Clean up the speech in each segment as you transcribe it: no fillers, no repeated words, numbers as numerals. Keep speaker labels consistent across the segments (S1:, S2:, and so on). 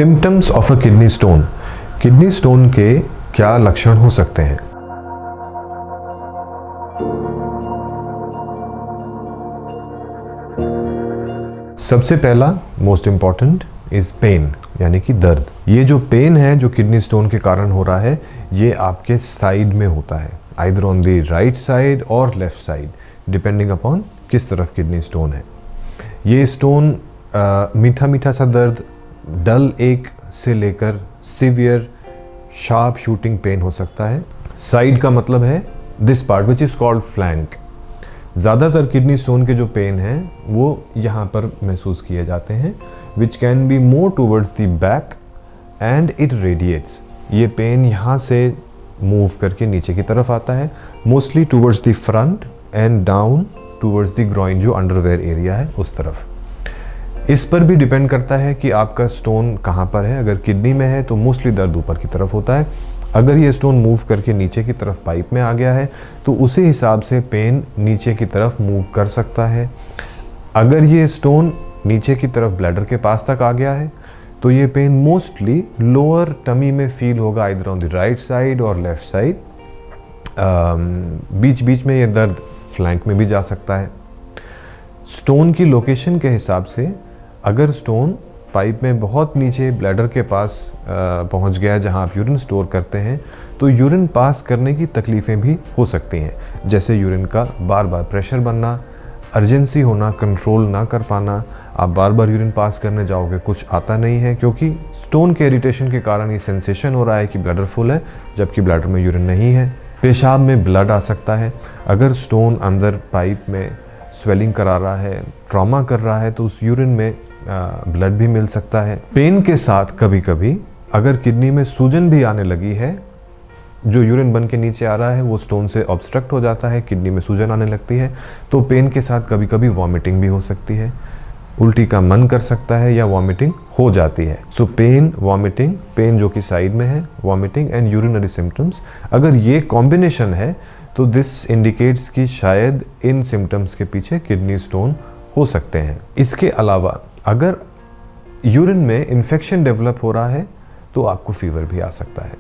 S1: Symptoms of a kidney stone. Kidney stone के क्या लक्षण हो सकते हैं? सबसे पहला मोस्ट इंपॉर्टेंट इज पेन, यानी कि दर्द। ये जो पेन है जो किडनी स्टोन के कारण हो रहा है, ये आपके साइड में होता है, either on the right side और लेफ्ट साइड, डिपेंडिंग अपॉन किस तरफ किडनी स्टोन है। ये स्टोन मीठा मीठा सा दर्द, डल एक से लेकर सिवियर शार्प शूटिंग पेन हो सकता है। साइड का मतलब है this part which is called flank. ज़्यादातर किडनी स्टोन के जो पेन हैं वो यहाँ पर महसूस किए जाते हैं, which can be more towards the back and it radiates. ये पेन यहाँ से मूव करके नीचे की तरफ आता है, mostly towards the front end down towards the groin, जो अंडरवेयर एरिया है उस तरफ। इस पर भी डिपेंड करता है कि आपका स्टोन कहाँ पर है। अगर किडनी में है तो मोस्टली दर्द ऊपर की तरफ होता है। अगर ये स्टोन मूव करके नीचे की तरफ पाइप में आ गया है तो उसी हिसाब से पेन नीचे की तरफ मूव कर सकता है। अगर ये स्टोन नीचे की तरफ ब्लैडर के पास तक आ गया है तो ये पेन मोस्टली लोअर टमी में फील होगा, either on the right side और लेफ्ट साइड। बीच बीच में ये दर्द फ्लैंक में भी जा सकता है। स्टोन की लोकेशन के हिसाब से अगर स्टोन पाइप में बहुत नीचे ब्लैडर के पास पहुंच गया है, जहां आप यूरिन स्टोर करते हैं, तो यूरिन पास करने की तकलीफ़ें भी हो सकती हैं, जैसे यूरिन का बार बार प्रेशर बनना, अर्जेंसी होना, कंट्रोल ना कर पाना। आप बार बार यूरिन पास करने जाओगे, कुछ आता नहीं है, क्योंकि स्टोन के इरिटेशन के कारण ये सेंसेशन हो रहा है कि ब्लैडर फुल है, जबकि ब्लैडर में यूरिन नहीं है। पेशाब में ब्लड आ सकता है। अगर स्टोन अंदर पाइप में स्वेलिंग करा रहा है, ट्रॉमा कर रहा है, तो उस यूरिन में ब्लड भी मिल सकता है। पेन के साथ कभी कभी अगर किडनी में सूजन भी आने लगी है, जो यूरिन बन के नीचे आ रहा है वो स्टोन से ऑब्स्ट्रक्ट हो जाता है, किडनी में सूजन आने लगती है, तो पेन के साथ कभी कभी वॉमिटिंग भी हो सकती है, उल्टी का मन कर सकता है या वॉमिटिंग हो जाती है। सो पेन, वॉमिटिंग, पेन जो कि साइड में है, वॉमिटिंग एंड यूरिनरी सिम्टम्स, अगर ये कॉम्बिनेशन है तो दिस इंडिकेट्स कि शायद इन सिम्टम्स के पीछे किडनी स्टोन हो सकते हैं। इसके अलावा अगर यूरिन में इन्फेक्शन डेवलप हो रहा है तो आपको फीवर भी आ सकता है।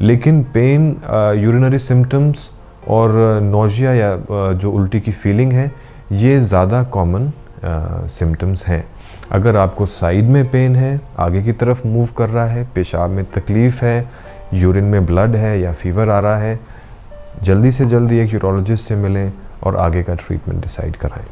S1: लेकिन पेन, यूरिनरी सिम्टम्स और नोजिया या जो उल्टी की फीलिंग है, ये ज़्यादा कॉमन सिम्टम्स हैं। अगर आपको साइड में पेन है, आगे की तरफ मूव कर रहा है, पेशाब में तकलीफ़ है, यूरिन में ब्लड है या फीवर आ रहा है, जल्दी से जल्दी एक यूरोलॉजिस्ट से मिलें और आगे का ट्रीटमेंट डिसाइड कराएं।